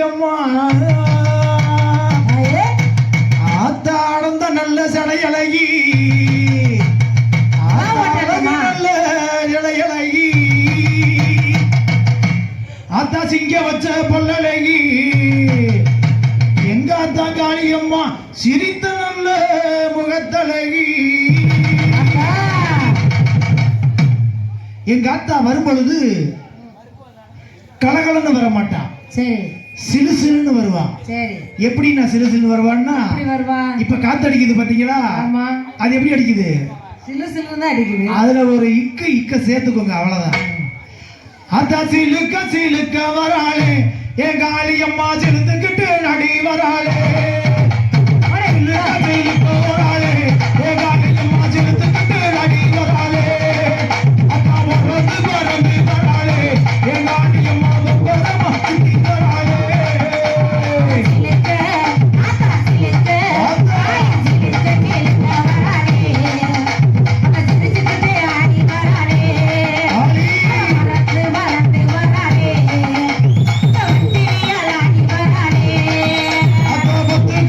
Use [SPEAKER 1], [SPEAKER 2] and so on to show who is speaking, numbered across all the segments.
[SPEAKER 1] காளியம்மா ஆத்தாடந்த நல்ல சடையழகி நல்ல இளையழகி ஆத்தா சிங்க வச்ச பொல்லழகி எங்க ஆத்தா காளியம்மா சிரித்த நல்ல முகத்தழகி எங்க ஆத்தா வரும் பொழுது கலகலன்னு வர மாட்டான். சரி, சிலு சிலுன்னு வருவான். சரி, எப்படி நான் சிலு சிலுன்னு வருவான்னா இப்ப காத்து அடிக்குது பாத்தீங்களா? ஆமா. அது எப்படி அடிக்குது? சிலு சிலுன்னு தான் அடிக்குது. அதுல ஒரு இக்க சேர்த்துக்கோங்க, அவ்வளவுதான். ஆத்தா சிலுக்க சிலுக்க வராளே என் காளியம்மா சிலுத்துக்கிட்டு நடி வராளே சிலுக்க வராளே என் காளியம்மா சிலுத்துக்கிட்டு நடி வராளே அத்தா பறந்து பறந்து வராளே என் காளியம்மா பரமா வராளே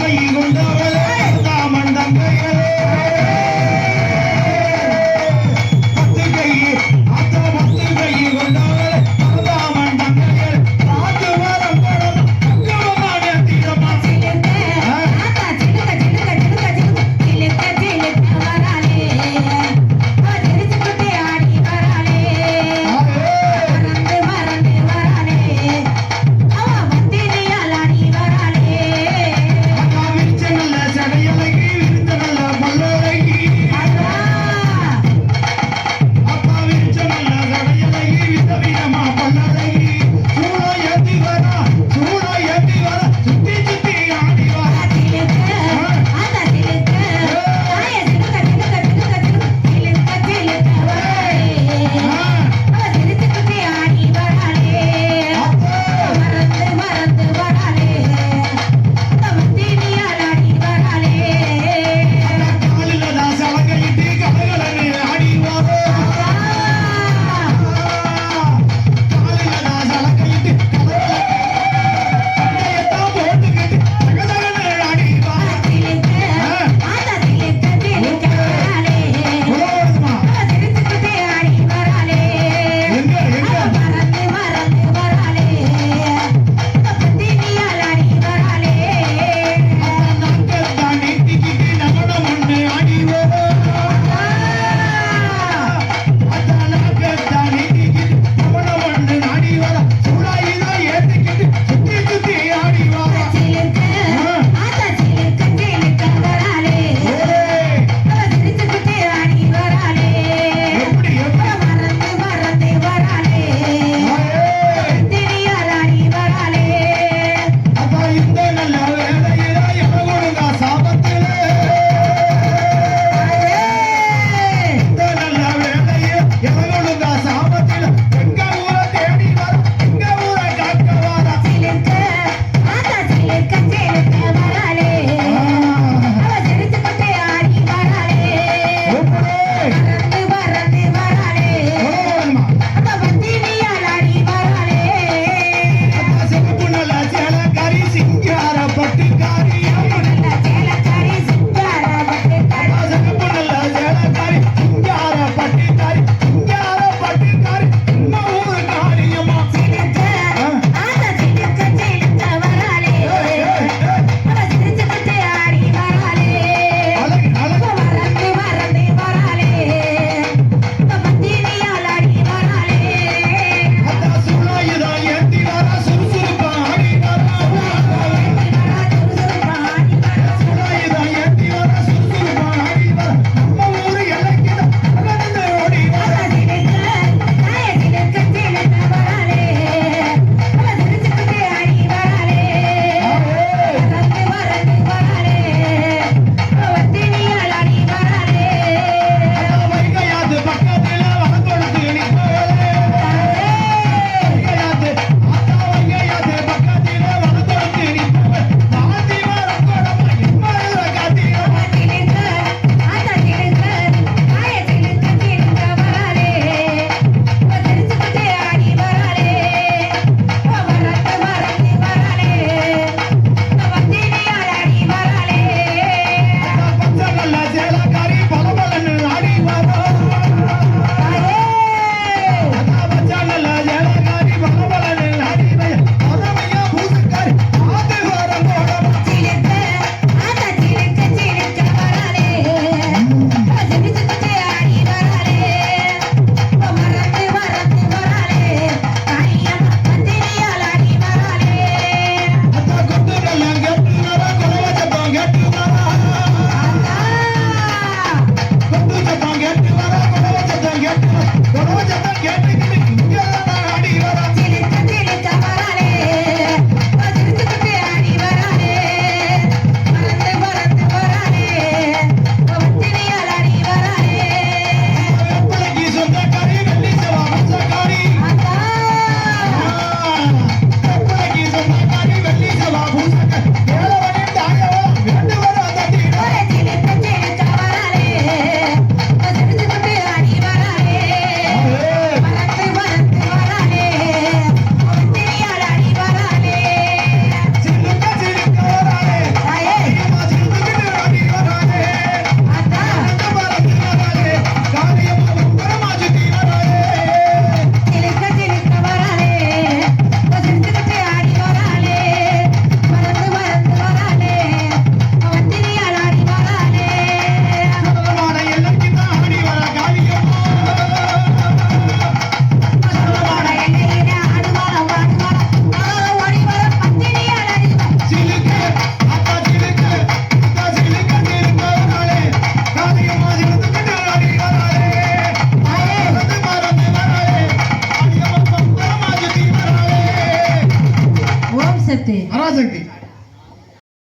[SPEAKER 1] கை கொண்டவளே தாமண்ட
[SPEAKER 2] பராசக்தி
[SPEAKER 1] பராசக்தி